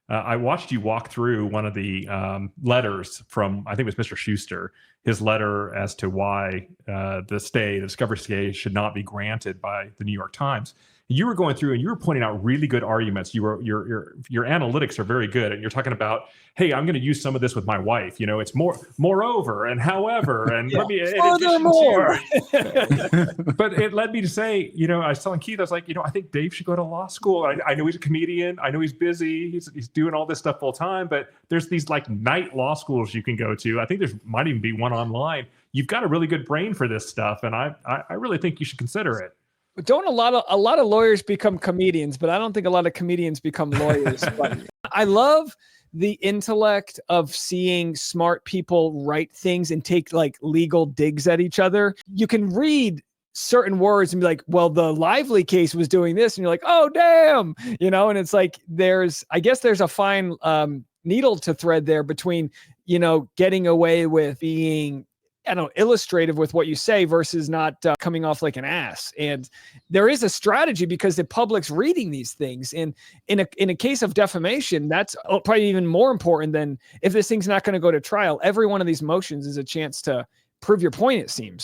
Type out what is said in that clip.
I watched you walk through one of the letters from, I think it was Mr. Schuster, his letter as to why the discovery stay should not be granted by the New York Times. You were going through and you were pointing out really good arguments. Your analytics are very good, and you're talking about, hey, I'm going to use some of this with my wife. It's moreover and however, and let me furthermore. But it led me to say, I was telling Keith, I was like, I think Dave should go to law school. I know he's a comedian. I know he's busy. He's doing all this stuff full time. But there's these like night law schools you can go to. I think might even be one online. You've got a really good brain for this stuff, and I really think you should consider it. Don't a lot of lawyers become comedians, but I don't think a lot of comedians become lawyers. But I love the intellect of seeing smart people write things and take like legal digs at each other. You can read certain words and be like, well, the Lively case was doing this. And you're like, oh, damn. And it's like, I guess there's a fine needle to thread there between, getting away with being illustrative with what you say versus not coming off like an ass. And there is a strategy because the public's reading these things. And in a case of defamation, that's probably even more important than if this thing's not going to go to trial. Every one of these motions is a chance to prove your point, it seems.